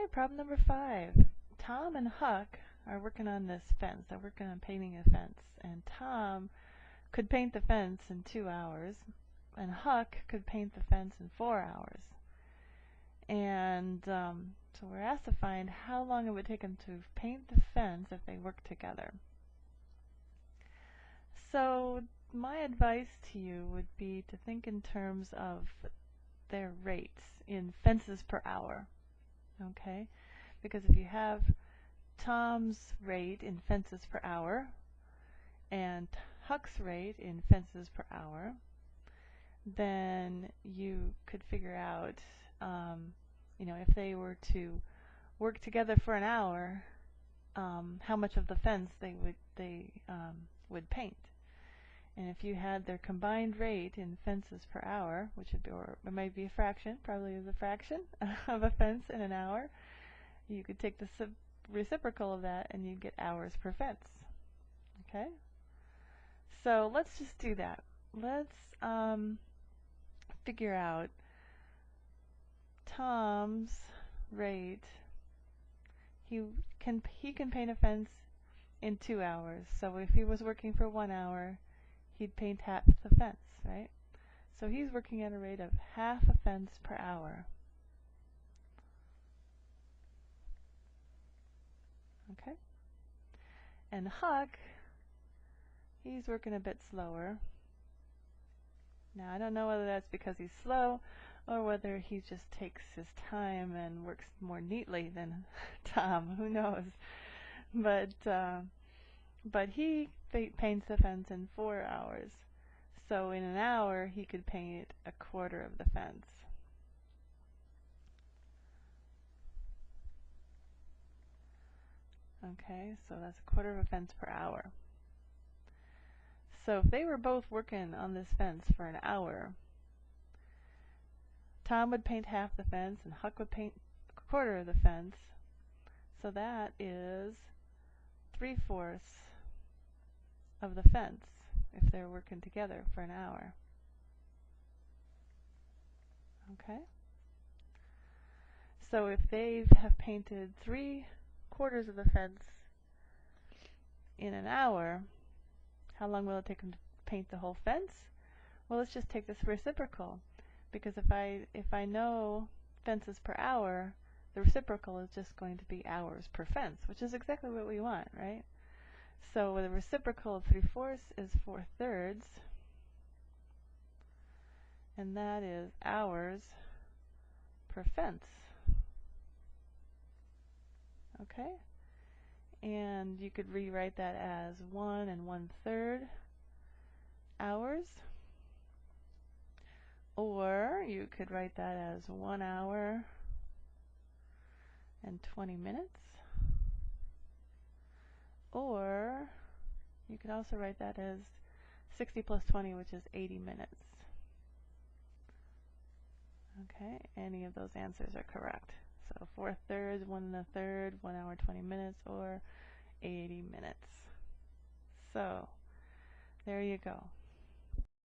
Okay, problem number 5. Tom and Huck are working on this fence. They're working on painting a fence. And Tom could paint the fence in 2 hours, and Huck could paint the fence in 4 hours. And so we're asked to find how long it would take them to paint the fence if they work together. So my advice to you would be to think in terms of their rates in fences per hour. Okay? Because if you have Tom's rate in fences per hour and Huck's rate in fences per hour, then you could figure out, if they were to work together for an hour, how much of the fence they would paint. And if you had their combined rate in fences per hour, which would be, or it might be a fraction, probably is a fraction of a fence in an hour, you could take the reciprocal of that and you'd get hours per fence. Okay? So let's just do that. Let's figure out Tom's rate. He can paint a fence in 2 hours. So if he was working for 1 hour, he'd paint half the fence, right? So he's working at a rate of half a fence per hour. Okay? And Huck, he's working a bit slower. Now I don't know whether that's because he's slow or whether he just takes his time and works more neatly than Tom. Who knows? But he paints the fence in 4 hours. So in an hour he could paint a quarter of the fence. Okay, so that's a quarter of a fence per hour. So if they were both working on this fence for an hour, Tom would paint half the fence and Huck would paint a quarter of the fence. So that is 3/4 of the fence if they're working together for an hour. Okay? So if they have painted 3/4 of the fence in an hour, how long will it take them to paint the whole fence? Well, let's just take this reciprocal, because if I know fences per hour, the reciprocal is just going to be hours per fence, which is exactly what we want, right? So the reciprocal of 3/4 is 4/3, and that is hours per fence. Okay? And you could rewrite that as 1 1/3 hours, or you could write that as 1 hour and 20 minutes, or you could also write that as 60 plus 20, which is 80 minutes. Okay, any of those answers are correct. So 4/3, 1 1/3, 1 hour 20 minutes, or 80 minutes. So there you go.